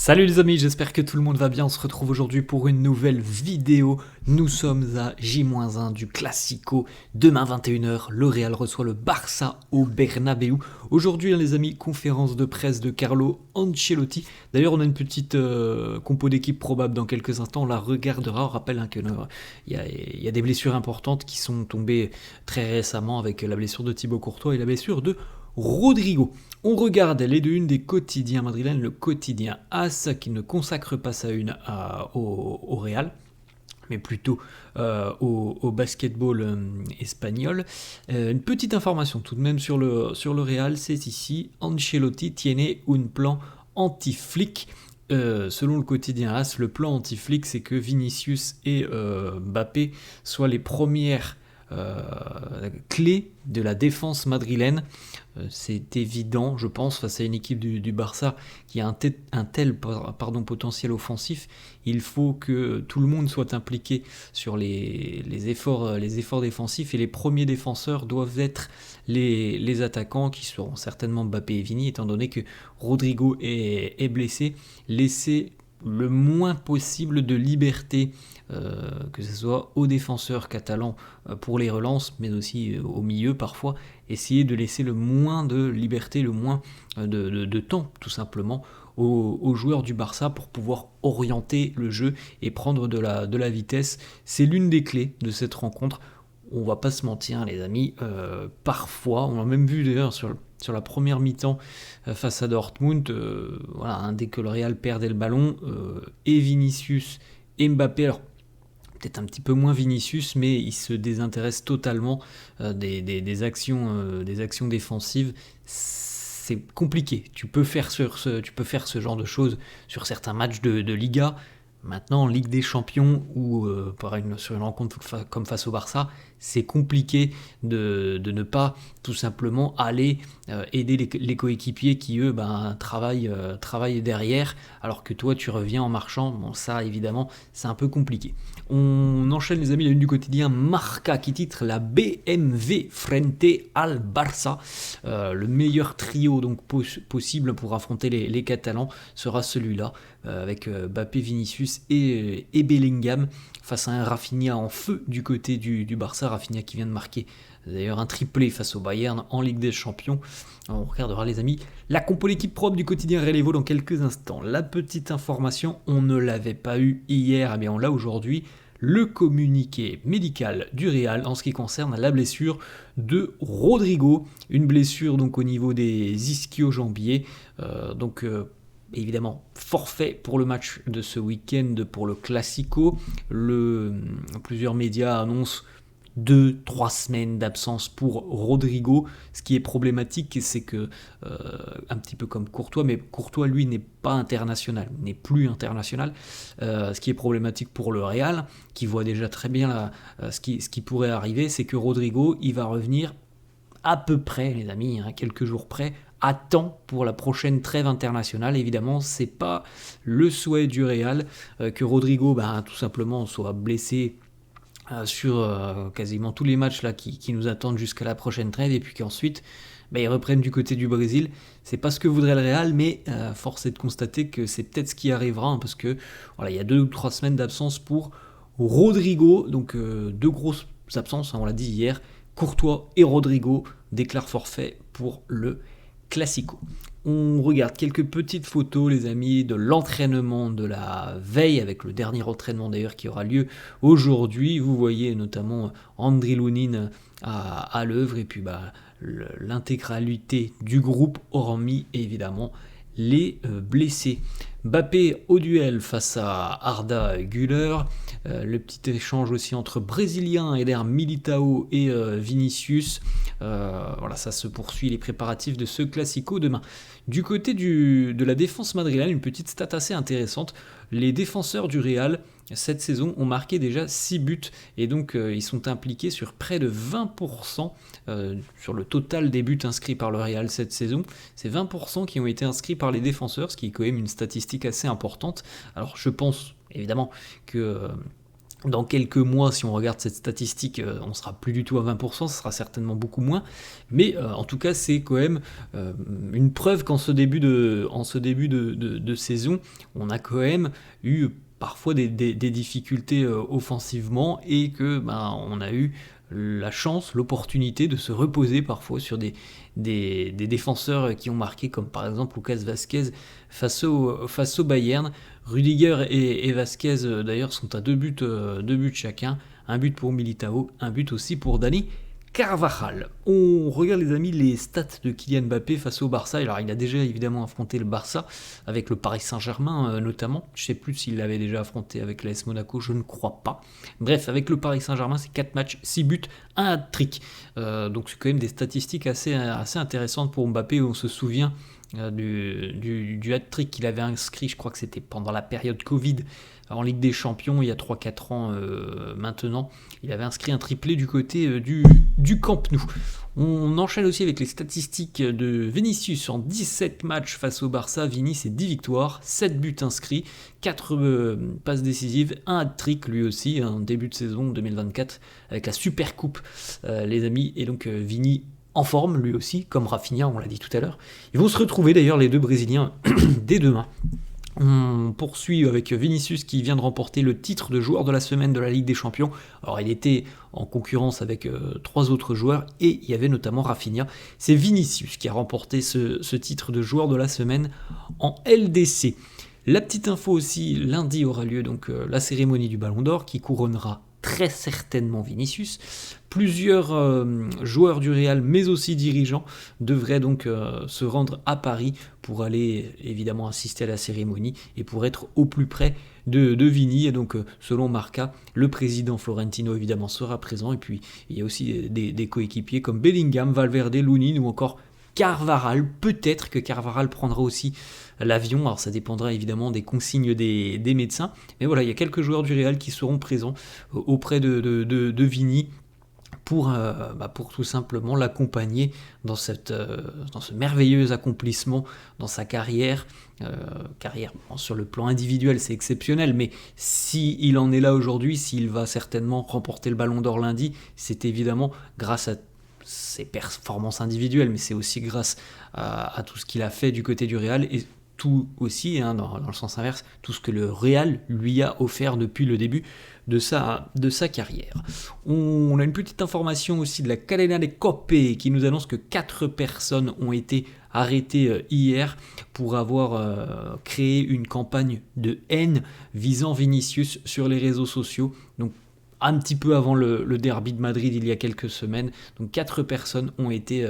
Salut les amis, j'espère que tout le monde va bien. On se retrouve aujourd'hui pour une nouvelle vidéo. Nous sommes à J-1 du Classico. Demain 21h, le Real reçoit le Barça au Bernabéu. Aujourd'hui les amis, conférence de presse de Carlo Ancelotti. D'ailleurs on a une petite compo d'équipe probable dans quelques instants, on la regardera. On rappelle que il y a des blessures importantes qui sont tombées très récemment avec la blessure de Thibaut Courtois et la blessure de Rodrigo. On regarde les deux unes des quotidiens madrilènes, le quotidien AS qui ne consacre pas sa une au Real, mais plutôt au basketball espagnol. Une petite information tout de même sur le Real, c'est ici, Ancelotti tiene un plan anti-flic. Selon le quotidien AS, le plan anti-flic, c'est que Vinicius et Mbappé soient les premières clés de la défense madrilène. C'est évident, je pense, face à une équipe du Barça qui a un tel potentiel offensif. Il faut que tout le monde soit impliqué sur les efforts défensifs, et les premiers défenseurs doivent être les attaquants, qui seront certainement Mbappé et Vini, étant donné que Rodrigo est blessé. Laisser le moins possible de liberté, que ce soit aux défenseurs catalans pour les relances, mais aussi au milieu parfois. Essayer de laisser le moins de liberté, le moins de temps tout simplement aux joueurs du Barça pour pouvoir orienter le jeu et prendre de la vitesse. C'est l'une des clés de cette rencontre. On va pas se mentir les amis, parfois, on l'a même vu d'ailleurs sur la première mi-temps face à Dortmund, dès que le Real perdait le ballon, et Vinicius et Mbappé, alors peut-être un petit peu moins Vinicius, mais il se désintéresse totalement des actions défensives. C'est compliqué. Tu peux faire ce genre de choses sur certains matchs de Liga. Maintenant, en Ligue des Champions ou sur une rencontre comme face au Barça, c'est compliqué de ne pas tout simplement aller aider les coéquipiers qui, eux, travaillent derrière, alors que toi, tu reviens en marchant. Bon, ça, évidemment, c'est un peu compliqué. On enchaîne, les amis, la une du quotidien Marca qui titre la BMW frente al Barça. Le meilleur trio donc possible pour affronter les Catalans sera celui-là, avec Mbappé, Vinicius et Bellingham, face à un Rafinha en feu du côté du Barça. Rafinha qui vient de marquer d'ailleurs un triplé face au Bayern en Ligue des Champions. On regardera les amis la compo d'équipe propre du quotidien Relevo dans quelques instants. La petite information, on ne l'avait pas eu hier, mais on l'a aujourd'hui. Le communiqué médical du Real en ce qui concerne la blessure de Rodrigo, une blessure donc au niveau des ischio-jambiers, évidemment forfait pour le match de ce week-end pour le Classico. Plusieurs médias annoncent 2-3 semaines d'absence pour Rodrigo. Ce qui est problématique, c'est que, un petit peu comme Courtois, mais Courtois lui n'est plus international. Ce qui est problématique pour le Real, qui voit déjà très bien ce qui pourrait arriver, c'est que Rodrigo, il va revenir à peu près, les amis, quelques jours près, à temps pour la prochaine trêve internationale. Évidemment, c'est pas le souhait du Real que Rodrigo, tout simplement, soit blessé sur quasiment tous les matchs là qui nous attendent jusqu'à la prochaine trêve, et puis qu'ensuite ils reprennent du côté du Brésil. C'est pas ce que voudrait le Real, mais force est de constater que c'est peut-être ce qui arrivera, parce que il y a 2 ou 3 semaines d'absence pour Rodrigo, donc 2 grosses absences, on l'a dit hier. Courtois et Rodrigo déclarent forfait pour le Classico. On regarde quelques petites photos, les amis, de l'entraînement de la veille, avec le dernier entraînement d'ailleurs qui aura lieu aujourd'hui. Vous voyez notamment Andriy Lunin à l'œuvre, et puis l'intégralité du groupe, hormis évidemment les blessés. Mbappé au duel face à Arda Güler. Le petit échange aussi entre Brésiliens, Eder Militao et Vinicius. Ça se poursuit, les préparatifs de ce Classico demain. Du côté de la défense madrilène, une petite stat assez intéressante. Les défenseurs du Real, cette saison, ont marqué déjà 6 buts, et donc ils sont impliqués sur près de 20% sur le total des buts inscrits par le Real cette saison. C'est 20% qui ont été inscrits par les défenseurs, ce qui est quand même une statistique assez importante. Alors je pense évidemment que Dans quelques mois, si on regarde cette statistique, on sera plus du tout à 20%, ce sera certainement beaucoup moins. Mais en tout cas, c'est quand même une preuve qu'en ce début de saison, on a quand même eu parfois des difficultés offensivement et que on a eu la chance, l'opportunité de se reposer parfois sur des défenseurs qui ont marqué, comme par exemple Lucas Vazquez face au Bayern. Rudiger et Vasquez d'ailleurs sont à deux buts chacun, un but pour Militao, un but aussi pour Dani Carvajal. On regarde les amis les stats de Kylian Mbappé face au Barça. Alors il a déjà évidemment affronté le Barça avec le Paris Saint-Germain notamment. Je ne sais plus s'il l'avait déjà affronté avec l'AS Monaco, je ne crois pas. Bref, avec le Paris Saint-Germain, c'est 4 matchs, 6 buts, un hat-trick. Donc c'est quand même des statistiques assez intéressantes pour Mbappé. On se souvient du hat-trick qu'il avait inscrit, je crois que c'était pendant la période Covid, en Ligue des Champions, il y a 3-4 ans maintenant. Il avait inscrit un triplé du côté du Camp Nou. On enchaîne aussi avec les statistiques de Vinicius en 17 matchs face au Barça. Vini, c'est 10 victoires, 7 buts inscrits, 4 passes décisives, un hat-trick lui aussi, un début de saison 2024 avec la Super Coupe, les amis. Et donc Vini en forme lui aussi, comme Rafinha, on l'a dit tout à l'heure. Ils vont se retrouver d'ailleurs les deux Brésiliens dès demain. On poursuit avec Vinicius qui vient de remporter le titre de joueur de la semaine de la Ligue des Champions. Alors il était en concurrence avec 3 autres joueurs et il y avait notamment Rafinha. C'est Vinicius qui a remporté ce titre de joueur de la semaine en LDC. La petite info aussi, lundi aura lieu donc la cérémonie du Ballon d'Or qui couronnera très certainement Vinicius. Plusieurs joueurs du Real, mais aussi dirigeants, devraient donc se rendre à Paris pour aller évidemment assister à la cérémonie et pour être au plus près de Vini. Et donc, selon Marca, le président Florentino évidemment sera présent. Et puis, il y a aussi des coéquipiers comme Bellingham, Valverde, Lunin ou encore Carvajal. Peut-être que Carvajal prendra aussi l'avion. Alors ça dépendra évidemment des consignes des médecins. Mais voilà, il y a quelques joueurs du Real qui seront présents auprès de Vini pour tout simplement l'accompagner dans ce merveilleux accomplissement dans sa carrière. Sur le plan individuel, c'est exceptionnel, mais s'il en est là aujourd'hui, s'il va certainement remporter le Ballon d'Or lundi, c'est évidemment grâce à ses performances individuelles, mais c'est aussi grâce à tout ce qu'il a fait du côté du Real et tout aussi, dans le sens inverse, tout ce que le Real lui a offert depuis le début de sa carrière. On a une petite information aussi de la Cadena de Cope qui nous annonce que 4 personnes ont été arrêtées hier pour avoir créé une campagne de haine visant Vinicius sur les réseaux sociaux. Donc un petit peu avant le derby de Madrid il y a quelques semaines. Donc 4 personnes ont été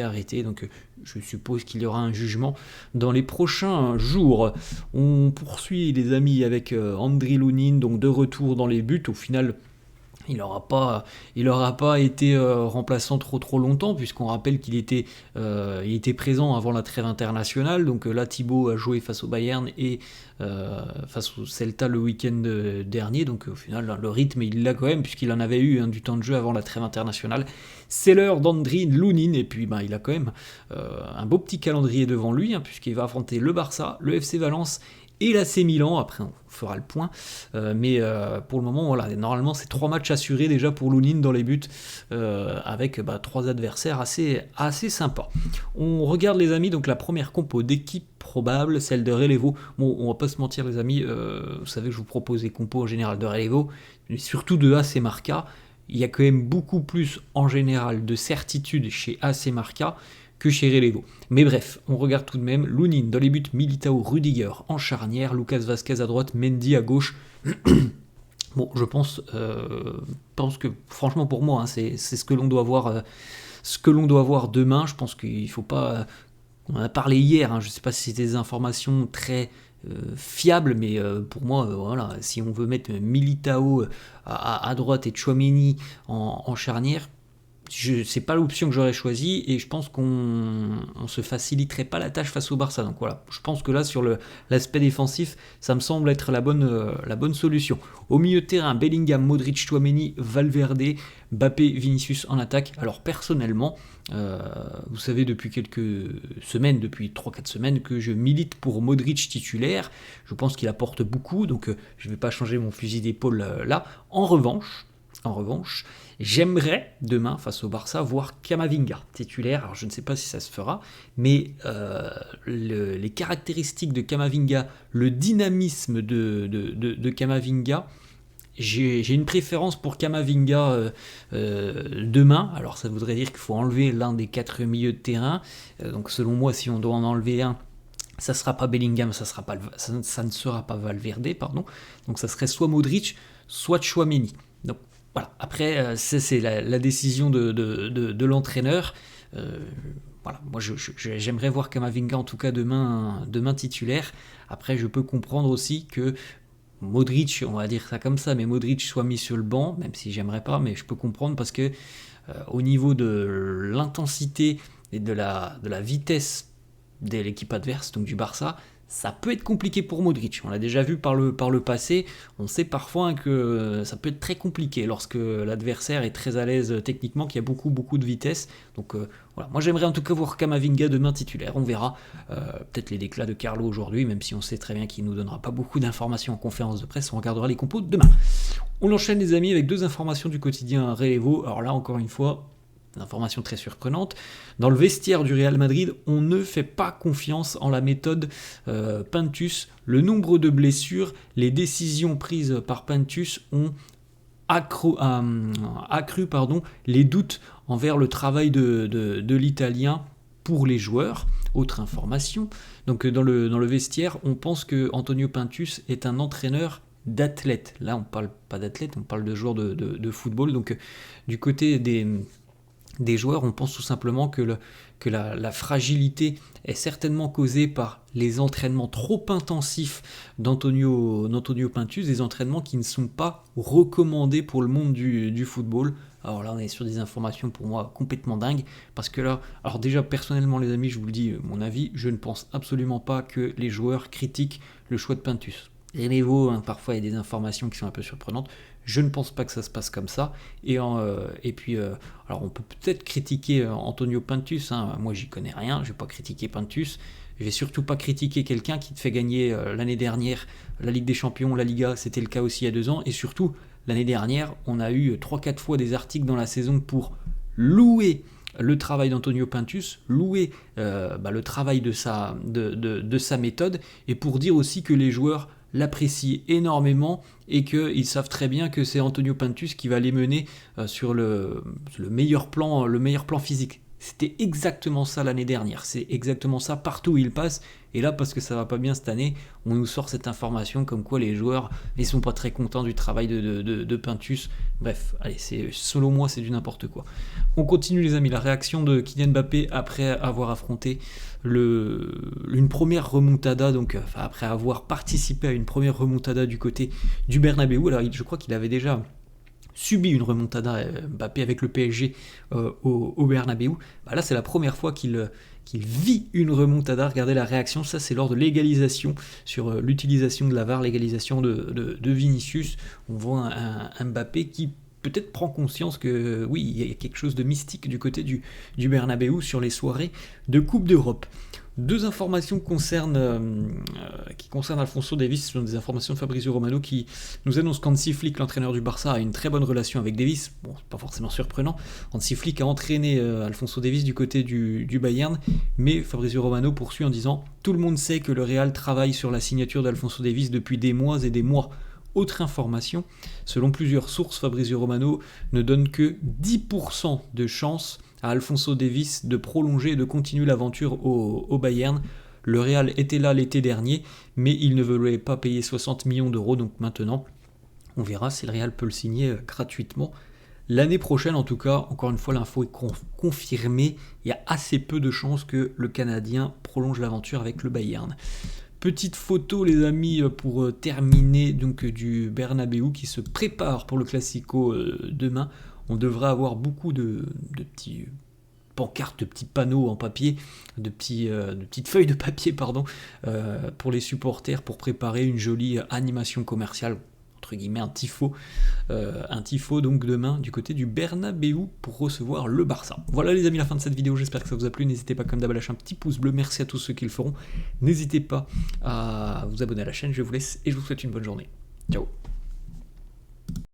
arrêtées. Donc je suppose qu'il y aura un jugement dans les prochains jours. On poursuit les amis avec Andriy Lunin, donc de retour dans les buts. Au final, il n'aura pas été remplaçant trop longtemps, puisqu'on rappelle qu'il était présent avant la trêve internationale. Donc là, Thibaut a joué face au Bayern et face au Celta le week-end dernier. Donc au final, le rythme, il l'a quand même, puisqu'il en avait eu du temps de jeu avant la trêve internationale. C'est l'heure d'Andriy Lunin, et puis il a quand même un beau petit calendrier devant lui, puisqu'il va affronter le Barça, le FC Valence et l'AC Milan. Après on fera le point, mais pour le moment voilà, normalement c'est 3 matchs assurés déjà pour Lunin dans les buts, avec 3 adversaires assez sympas. On regarde les amis, donc la première compo d'équipe probable, celle de Relevo. Bon, on va pas se mentir les amis, vous savez que je vous propose des compos en général de Relevo, mais surtout de AC Marca. Il y a quand même beaucoup plus en général de certitude chez AC Marca que chez Relevo. Mais bref, on regarde tout de même Lunin dans les buts, Militao, Rudiger en charnière, Lucas Vazquez à droite, Mendy à gauche. Bon, je pense que franchement pour moi, c'est ce que l'on doit voir demain. Je pense qu'il faut pas. On en a parlé hier. Je ne sais pas si c'était des informations très fiables, mais pour moi, voilà, si on veut mettre Militao à droite et Tchouaméni en charnière. c'est pas l'option que j'aurais choisie et je pense qu'on se faciliterait pas la tâche face au Barça. Donc voilà, je pense que là sur l'aspect défensif, ça me semble être la bonne solution. Au milieu de terrain, Bellingham, Modric, Tchouaméni, Valverde, Mbappé, Vinicius en attaque. Alors personnellement, vous savez depuis quelques semaines, depuis 3-4 semaines que je milite pour Modric titulaire. Je pense qu'il apporte beaucoup, donc je ne vais pas changer mon fusil d'épaule là. En revanche, j'aimerais demain face au Barça voir Camavinga titulaire. Alors je ne sais pas si ça se fera, mais les caractéristiques de Camavinga, le dynamisme de Camavinga, j'ai une préférence pour Camavinga demain. Alors ça voudrait dire qu'il faut enlever l'un des 4 milieux de terrain. Donc selon moi, si on doit en enlever un, ça ne sera pas Bellingham, ça ne sera pas Valverde, pardon. Donc ça serait soit Modric, soit Tchouaméni. Donc voilà, après c'est la décision de l'entraîneur. Voilà, moi j'aimerais voir Camavinga en tout cas demain titulaire. Après je peux comprendre aussi que Modric, on va dire ça comme ça, mais Modric soit mis sur le banc, même si j'aimerais pas, mais je peux comprendre parce que au niveau de l'intensité et de la vitesse de l'équipe adverse, donc du Barça, ça peut être compliqué pour Modric. On l'a déjà vu par le passé, on sait parfois que ça peut être très compliqué lorsque l'adversaire est très à l'aise techniquement, qu'il y a beaucoup de vitesse. Donc voilà, moi j'aimerais en tout cas voir Camavinga demain titulaire, on verra. Peut-être les déclats de Carlo aujourd'hui, même si on sait très bien qu'il ne nous donnera pas beaucoup d'informations en conférence de presse, on regardera les compos demain. On enchaîne les amis avec 2 informations du quotidien Relevo. Alors là encore une fois, une information très surprenante. Dans le vestiaire du Real Madrid, on ne fait pas confiance en la méthode Pintus. Le nombre de blessures, les décisions prises par Pintus ont accru les doutes envers le travail de l'Italien pour les joueurs. Autre information, donc dans le vestiaire, on pense que Antonio Pintus est un entraîneur d'athlètes. Là, on parle pas d'athlètes, on parle de joueurs de football. Donc du côté des joueurs, on pense tout simplement que la fragilité est certainement causée par les entraînements trop intensifs d'Antonio Pintus, des entraînements qui ne sont pas recommandés pour le monde du football. Alors là, on est sur des informations pour moi complètement dingues, parce que là, alors déjà personnellement les amis, je vous le dis, mon avis, je ne pense absolument pas que les joueurs critiquent le choix de Pintus. Relève, parfois il y a des informations qui sont un peu surprenantes. Je ne pense pas que ça se passe comme ça. Et puis, alors on peut peut-être critiquer Antonio Pintus. Moi, j'y connais rien. Je ne vais pas critiquer Pintus. Je vais surtout pas critiquer quelqu'un qui te fait gagner l'année dernière la Ligue des Champions, la Liga. C'était le cas aussi il y a 2 ans. Et surtout, l'année dernière, on a eu 3-4 fois des articles dans la saison pour louer le travail d'Antonio Pintus, louer le travail de sa méthode, et pour dire aussi que les joueurs l'apprécient énormément et qu'ils savent très bien que c'est Antonio Pintus qui va les mener sur le meilleur plan physique. C'était exactement ça l'année dernière, c'est exactement ça partout où il passe. Et là, parce que ça va pas bien cette année, on nous sort cette information comme quoi les joueurs ils sont pas très contents du travail de Pintus. Bref, allez, selon moi c'est du n'importe quoi. On continue les amis, la réaction de Kylian Mbappé après avoir affronté une première remontada, donc après avoir participé à une première remontada du côté du Bernabéu. Alors je crois qu'il avait déjà subi une remontada Mbappé avec le PSG au Bernabéu. Là c'est la première fois qu'il vit une remontada. Regardez la réaction, ça c'est lors de l'égalisation sur l'utilisation de la VAR, l'égalisation de Vinicius. On voit un Mbappé qui peut-être prend conscience que oui, il y a quelque chose de mystique du côté du Bernabéu sur les soirées de Coupe d'Europe. 2 informations qui concernent Alphonso Davies, ce sont des informations de Fabrizio Romano qui nous annonce qu'Hansi Flick, l'entraîneur du Barça, a une très bonne relation avec Davies. Bon, c'est pas forcément surprenant. Hansi Flick a entraîné Alphonso Davies du côté du Bayern, mais Fabrizio Romano poursuit en disant « Tout le monde sait que le Real travaille sur la signature d'Alphonso Davies depuis des mois et des mois ». Autre information, selon plusieurs sources, Fabrizio Romano ne donne que 10% de chance à Alphonso Davies de prolonger et de continuer l'aventure au Bayern. Le Real était là l'été dernier, mais il ne voulait pas payer 60 millions d'euros, donc maintenant, on verra si le Real peut le signer gratuitement. L'année prochaine, en tout cas, encore une fois, l'info est confirmée, il y a assez peu de chances que le Canadien prolonge l'aventure avec le Bayern. Petite photo les amis pour terminer donc du Bernabéu qui se prépare pour le Classico demain. on devrait avoir beaucoup de petits pancartes, de petits panneaux en papier, de petites feuilles de papier, pardon, pour les supporters, pour préparer une jolie animation commerciale, entre guillemets un tifo donc demain du côté du Bernabéu pour recevoir le Barça. Voilà les amis, la fin de cette vidéo, j'espère que ça vous a plu, n'hésitez pas comme d'hab à lâcher un petit pouce bleu, merci à tous ceux qui le feront, n'hésitez pas à vous abonner à la chaîne, je vous laisse et je vous souhaite une bonne journée. Ciao.